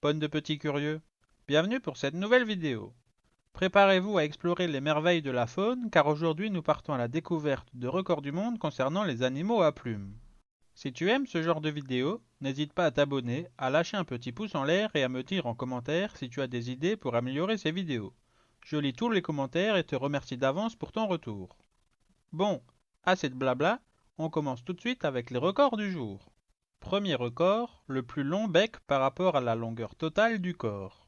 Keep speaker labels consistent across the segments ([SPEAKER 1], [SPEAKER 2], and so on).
[SPEAKER 1] bande de petits curieux. Bienvenue pour cette nouvelle vidéo. Préparez-vous à explorer les merveilles de la faune car aujourd'hui nous partons à la découverte de records du monde concernant les animaux à plumes. Si tu aimes ce genre de vidéo, n'hésite pas à t'abonner, à lâcher un petit pouce en l'air et à me dire en commentaire si tu as des idées pour améliorer ces vidéos. Je lis tous les commentaires et te remercie d'avance pour ton retour. Bon, assez de blabla, on commence tout de suite avec les records du jour. Premier record, le plus long bec par rapport à la longueur totale du corps.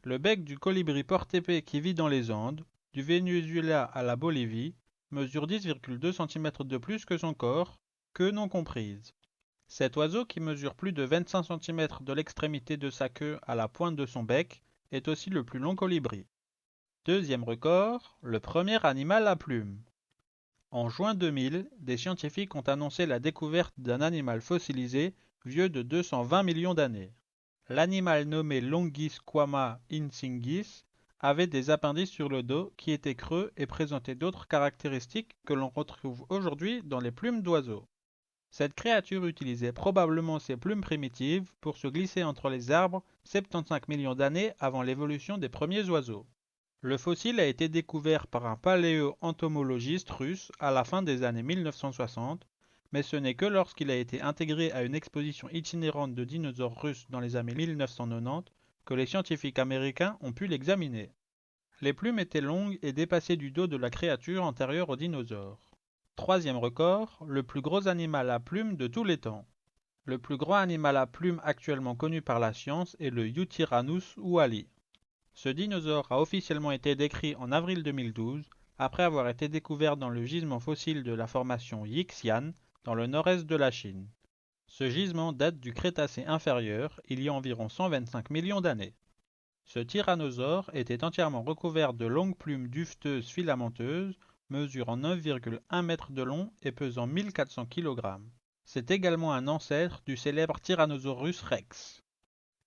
[SPEAKER 1] Le bec du colibri porte-épée qui vit dans les Andes, du Venezuela à la Bolivie, mesure 10,2 cm de plus que son corps, queue non comprise. Cet oiseau qui mesure plus de 25 cm de l'extrémité de sa queue à la pointe de son bec est aussi le plus long colibri. Deuxième record, le premier animal à plumes. En juin 2000, des scientifiques ont annoncé la découverte d'un animal fossilisé vieux de 220 millions d'années. L'animal nommé Longisquama insingis avait des appendices sur le dos qui étaient creux et présentait d'autres caractéristiques que l'on retrouve aujourd'hui dans les plumes d'oiseaux. Cette créature utilisait probablement ses plumes primitives pour se glisser entre les arbres 75 millions d'années avant l'évolution des premiers oiseaux. Le fossile a été découvert par un paléoentomologiste russe à la fin des années 1960, mais ce n'est que lorsqu'il a été intégré à une exposition itinérante de dinosaures russes dans les années 1990 que les scientifiques américains ont pu l'examiner. Les plumes étaient longues et dépassaient du dos de la créature antérieure aux dinosaures. Troisième record, le plus gros animal à plumes de tous les temps. Le plus grand animal à plumes actuellement connu par la science est le Eutyrannus ouali. Ce dinosaure a officiellement été décrit en avril 2012, après avoir été découvert dans le gisement fossile de la formation Yixian, dans le nord-est de la Chine. Ce gisement date du Crétacé inférieur, il y a environ 125 millions d'années. Ce tyrannosaure était entièrement recouvert de longues plumes duveteuses filamenteuses, mesurant 9,1 m de long et pesant 1400 kg. C'est également un ancêtre du célèbre Tyrannosaurus rex.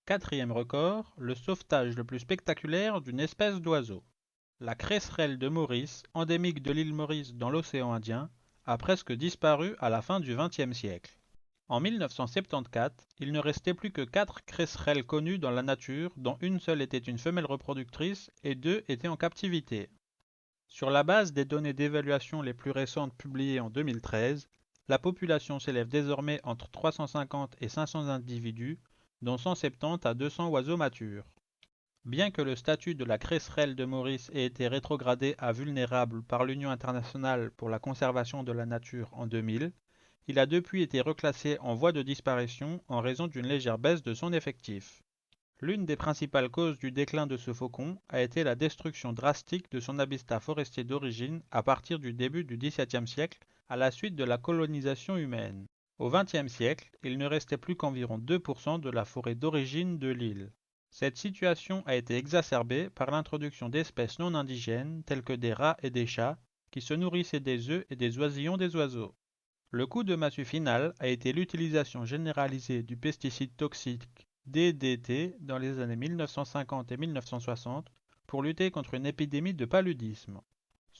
[SPEAKER 1] Quatrième record, le sauvetage le plus spectaculaire d'une espèce d'oiseau. La cresserelle de Maurice, endémique de l'île Maurice dans l'océan Indien, a presque disparu à la fin du XXe siècle. En 1974, il ne restait plus que 4 cresserelles connues dans la nature, dont une seule était une femelle reproductrice et 2 étaient en captivité. Sur la base des données d'évaluation les plus récentes publiées en 2013, la population s'élève désormais entre 350 et 500 individus, dont 170 à 200 oiseaux matures. Bien que le statut de la cresserelle de Maurice ait été rétrogradé à vulnérable par l'Union internationale pour la conservation de la nature en 2000, il a depuis été reclassé en voie de disparition en raison d'une légère baisse de son effectif. L'une des principales causes du déclin de ce faucon a été la destruction drastique de son habitat forestier d'origine à partir du début du XVIIe siècle à la suite de la colonisation humaine. Au XXe siècle, il ne restait plus qu'environ 2% de la forêt d'origine de l'île. Cette situation a été exacerbée par l'introduction d'espèces non indigènes telles que des rats et des chats qui se nourrissaient des œufs et des oisillons des oiseaux. Le coup de massue final a été l'utilisation généralisée du pesticide toxique DDT dans les années 1950 et 1960 pour lutter contre une épidémie de paludisme.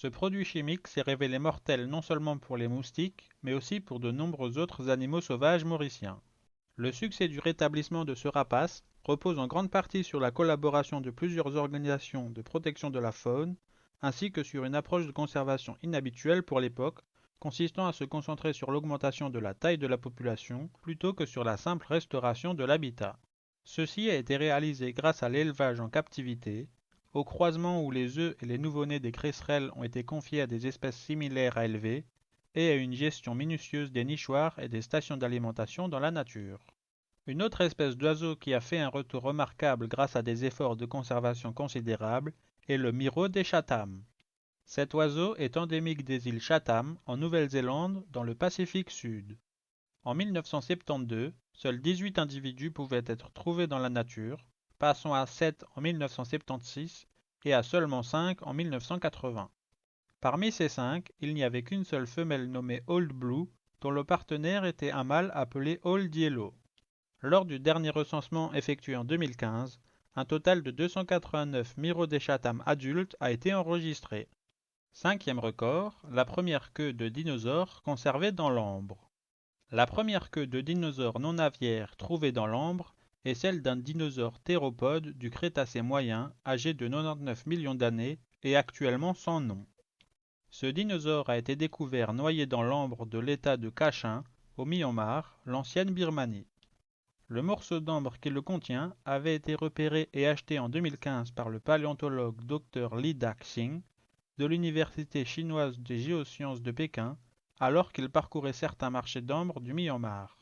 [SPEAKER 1] Ce produit chimique s'est révélé mortel non seulement pour les moustiques, mais aussi pour de nombreux autres animaux sauvages mauriciens. Le succès du rétablissement de ce rapace repose en grande partie sur la collaboration de plusieurs organisations de protection de la faune, ainsi que sur une approche de conservation inhabituelle pour l'époque, consistant à se concentrer sur l'augmentation de la taille de la population plutôt que sur la simple restauration de l'habitat. Ceci a été réalisé grâce à l'élevage en captivité, au croisement où les œufs et les nouveau-nés des cresserelles ont été confiés à des espèces similaires à élever, et à une gestion minutieuse des nichoirs et des stations d'alimentation dans la nature. Une autre espèce d'oiseau qui a fait un retour remarquable grâce à des efforts de conservation considérables est le miraut des Chatham. Cet oiseau est endémique des îles Chatham en Nouvelle-Zélande dans le Pacifique Sud. En 1972, seuls 18 individus pouvaient être trouvés dans la nature, passant à 7 en 1976 et à seulement 5 en 1980. Parmi ces 5, il n'y avait qu'une seule femelle nommée Old Blue, dont le partenaire était un mâle appelé Old Yellow. Lors du dernier recensement effectué en 2015, un total de 289 Miraut des Chatham adultes a été enregistré. Cinquième record, la première queue de dinosaure conservée dans l'ambre. La première queue de dinosaure non aviaire trouvée dans l'ambre est celle d'un dinosaure théropode du Crétacé moyen âgé de 99 millions d'années et actuellement sans nom. Ce dinosaure a été découvert noyé dans l'ambre de l'état de Cachin, au Myanmar, l'ancienne Birmanie. Le morceau d'ambre qui le contient avait été repéré et acheté en 2015 par le paléontologue Dr Li Daxing de l'université chinoise des géosciences de Pékin alors qu'il parcourait certains marchés d'ambre du Myanmar.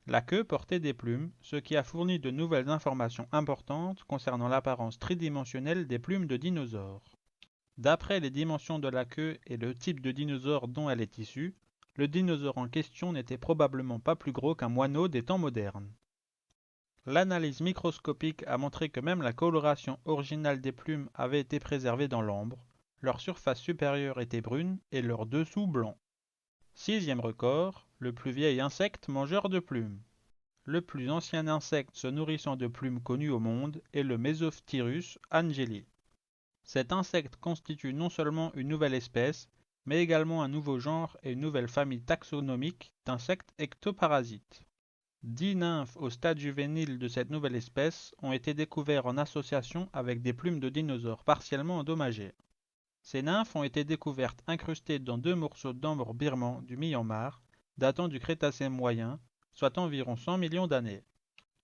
[SPEAKER 1] La queue portait des plumes, ce qui a fourni de nouvelles informations importantes concernant l'apparence tridimensionnelle des plumes de dinosaures. D'après les dimensions de la queue et le type de dinosaure dont elle est issue, le dinosaure en question n'était probablement pas plus gros qu'un moineau des temps modernes. L'analyse microscopique a montré que même la coloration originale des plumes avait été préservée dans l'ambre, leur surface supérieure était brune et leur dessous blanc. Sixième record, le plus vieil insecte mangeur de plumes. Le plus ancien insecte se nourrissant de plumes connu au monde est le Mesophthirus angeli. Cet insecte constitue non seulement une nouvelle espèce, mais également un nouveau genre et une nouvelle famille taxonomique d'insectes ectoparasites. 10 nymphes au stade juvénile de cette nouvelle espèce ont été découvertes en association avec des plumes de dinosaures partiellement endommagées. Ces nymphes ont été découvertes incrustées dans 2 morceaux d'ambre birman du Myanmar, datant du Crétacé moyen, soit environ 100 millions d'années.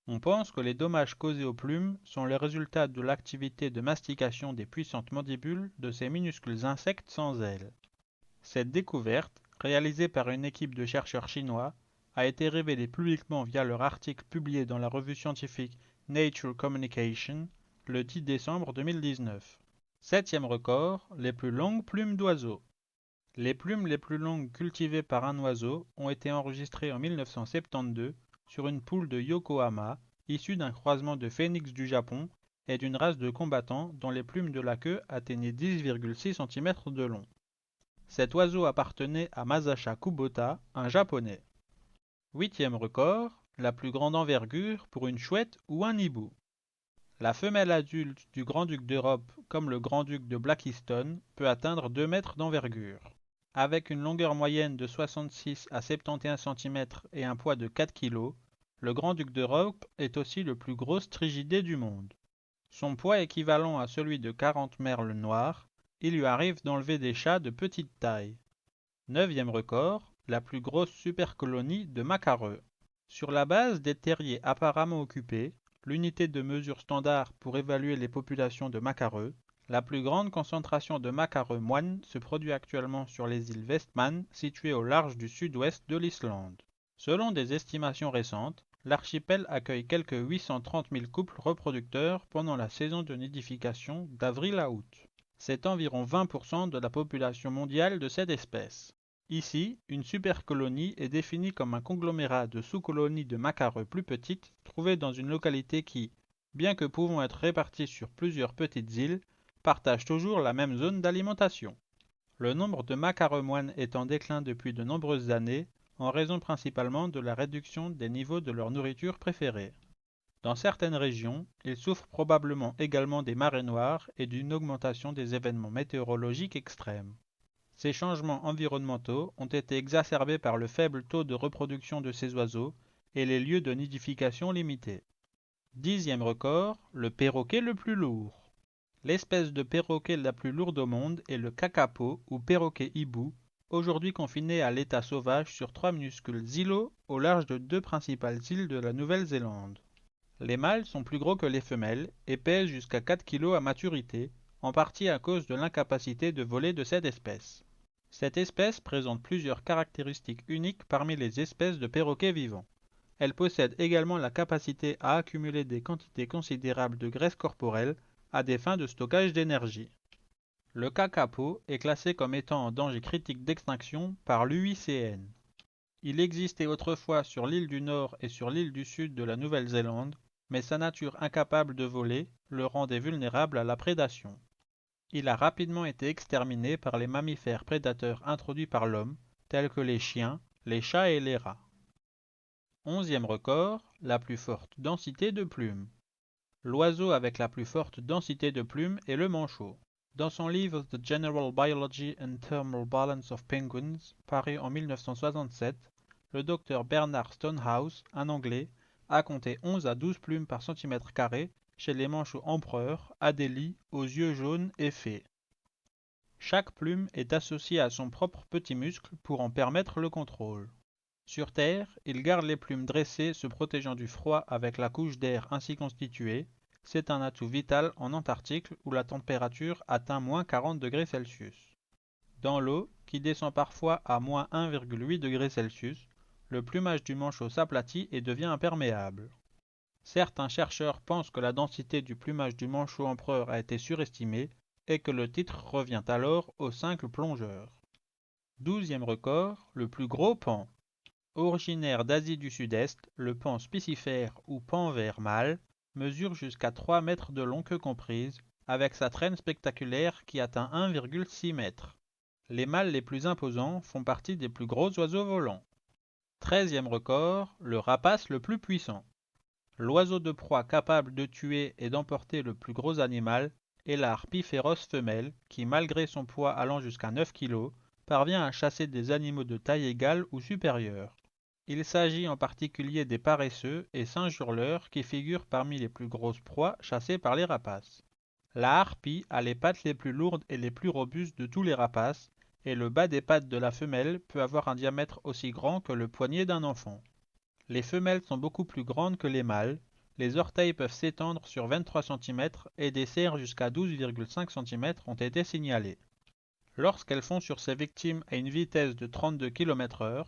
[SPEAKER 1] On pense que les dommages causés aux plumes sont le résultat de l'activité de mastication des puissantes mandibules de ces minuscules insectes sans ailes. Cette découverte, réalisée par une équipe de chercheurs chinois, a été révélée publiquement via leur article publié dans la revue scientifique Nature Communication le 10 décembre 2019. Septième record, les plus longues plumes d'oiseaux. Les plumes les plus longues cultivées par un oiseau ont été enregistrées en 1972 sur une poule de Yokohama, issue d'un croisement de phénix du Japon et d'une race de combattants dont les plumes de la queue atteignaient 10,6 cm de long. Cet oiseau appartenait à Masasha Kubota, un japonais. Huitième record, la plus grande envergure pour une chouette ou un hibou. La femelle adulte du grand-duc d'Europe, comme le grand-duc de Blackiston, peut atteindre 2 mètres d'envergure. Avec une longueur moyenne de 66 à 71 cm et un poids de 4 kg, le grand-duc d'Europe est aussi le plus gros strididé du monde. Son poids équivalent à celui de 40 merles noirs, il lui arrive d'enlever des chats de petite taille. Neuvième record, la plus grosse supercolonie de macareux. Sur la base des terriers apparemment occupés, l'unité de mesure standard pour évaluer les populations de macareux, la plus grande concentration de macareux moines se produit actuellement sur les îles Westman, situées au large du sud-ouest de l'Islande. Selon des estimations récentes, l'archipel accueille quelques 830 000 couples reproducteurs pendant la saison de nidification d'avril à août. C'est environ 20% de la population mondiale de cette espèce. Ici, une supercolonie est définie comme un conglomérat de sous-colonies de macareux plus petites trouvées dans une localité qui, bien que pouvant être réparties sur plusieurs petites îles, partagent toujours la même zone d'alimentation. Le nombre de macareux moines est en déclin depuis de nombreuses années, en raison principalement de la réduction des niveaux de leur nourriture préférée. Dans certaines régions, ils souffrent probablement également des marées noires et d'une augmentation des événements météorologiques extrêmes. Ces changements environnementaux ont été exacerbés par le faible taux de reproduction de ces oiseaux et les lieux de nidification limités. Dixième record, le perroquet le plus lourd. L'espèce de perroquet la plus lourde au monde est le kakapo ou perroquet hibou, aujourd'hui confiné à l'état sauvage sur 3 minuscules îlots au large de 2 principales îles de la Nouvelle-Zélande. Les mâles sont plus gros que les femelles et pèsent jusqu'à 4 kg à maturité, en partie à cause de l'incapacité de voler de cette espèce. Cette espèce présente plusieurs caractéristiques uniques parmi les espèces de perroquets vivants. Elle possède également la capacité à accumuler des quantités considérables de graisse corporelle à des fins de stockage d'énergie. Le kakapo est classé comme étant en danger critique d'extinction par l'UICN. Il existait autrefois sur l'île du Nord et sur l'île du Sud de la Nouvelle-Zélande, mais sa nature incapable de voler le rendait vulnérable à la prédation. Il a rapidement été exterminé par les mammifères prédateurs introduits par l'homme, tels que les chiens, les chats et les rats. 11e record, la plus forte densité de plumes. L'oiseau avec la plus forte densité de plumes est le manchot. Dans son livre The General Biology and Thermal Balance of Penguins, paru en 1967, le docteur Bernard Stonehouse, un Anglais, à compter 11 à 12 plumes par centimètre carré chez les manchots empereurs, adélie, aux yeux jaunes et fées. Chaque plume est associée à son propre petit muscle pour en permettre le contrôle. Sur Terre, ils gardent les plumes dressées se protégeant du froid avec la couche d'air ainsi constituée. C'est un atout vital en Antarctique où la température atteint moins 40 degrés Celsius. Dans l'eau, qui descend parfois à moins 1,8 degrés Celsius, le plumage du manchot s'aplatit et devient imperméable. Certains chercheurs pensent que la densité du plumage du manchot empereur a été surestimée et que le titre revient alors au simple plongeur. 12e record, le plus gros paon. Originaire d'Asie du Sud-Est, le paon spicifère ou paon vert mâle mesure jusqu'à 3 mètres de long queue comprise, avec sa traîne spectaculaire qui atteint 1,6 mètres. Les mâles les plus imposants font partie des plus gros oiseaux volants. 13e record, le rapace le plus puissant. L'oiseau de proie capable de tuer et d'emporter le plus gros animal est la harpie féroce femelle qui, malgré son poids allant jusqu'à 9 kg, parvient à chasser des animaux de taille égale ou supérieure. Il s'agit en particulier des paresseux et singes hurleurs qui figurent parmi les plus grosses proies chassées par les rapaces. La harpie a les pattes les plus lourdes et les plus robustes de tous les rapaces, et le bas des pattes de la femelle peut avoir un diamètre aussi grand que le poignet d'un enfant. Les femelles sont beaucoup plus grandes que les mâles, les orteils peuvent s'étendre sur 23 cm et des cerfs jusqu'à 12,5 cm ont été signalés. Lorsqu'elles font sur ses victimes à une vitesse de 32 km/h,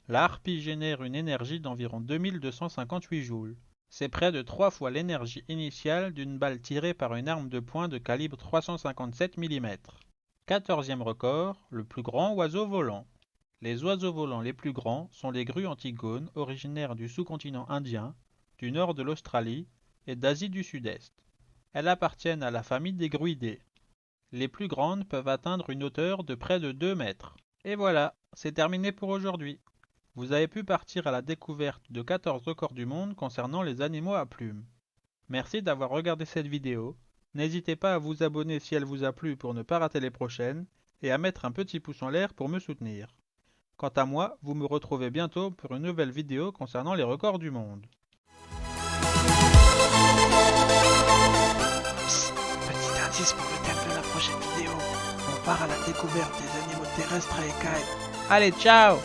[SPEAKER 1] la harpie génère une énergie d'environ 2258 joules. C'est près de 3 fois l'énergie initiale d'une balle tirée par une arme de poing de calibre 357 mm. 14e record, le plus grand oiseau volant. Les oiseaux volants les plus grands sont les grues antigones originaires du sous-continent indien, du nord de l'Australie et d'Asie du Sud-Est. Elles appartiennent à la famille des gruidés. Les plus grandes peuvent atteindre une hauteur de près de 2 mètres. Et voilà, c'est terminé pour aujourd'hui. Vous avez pu partir à la découverte de 14 records du monde concernant les animaux à plumes. Merci d'avoir regardé cette vidéo. N'hésitez pas à vous abonner si elle vous a plu pour ne pas rater les prochaines et à mettre un petit pouce en l'air pour me soutenir. Quant à moi, vous me retrouvez bientôt pour une nouvelle vidéo concernant les records du monde.
[SPEAKER 2] Psst, petit indice pour le thème de la prochaine vidéo. On part à la découverte des animaux terrestres à écailles.
[SPEAKER 1] Allez, ciao!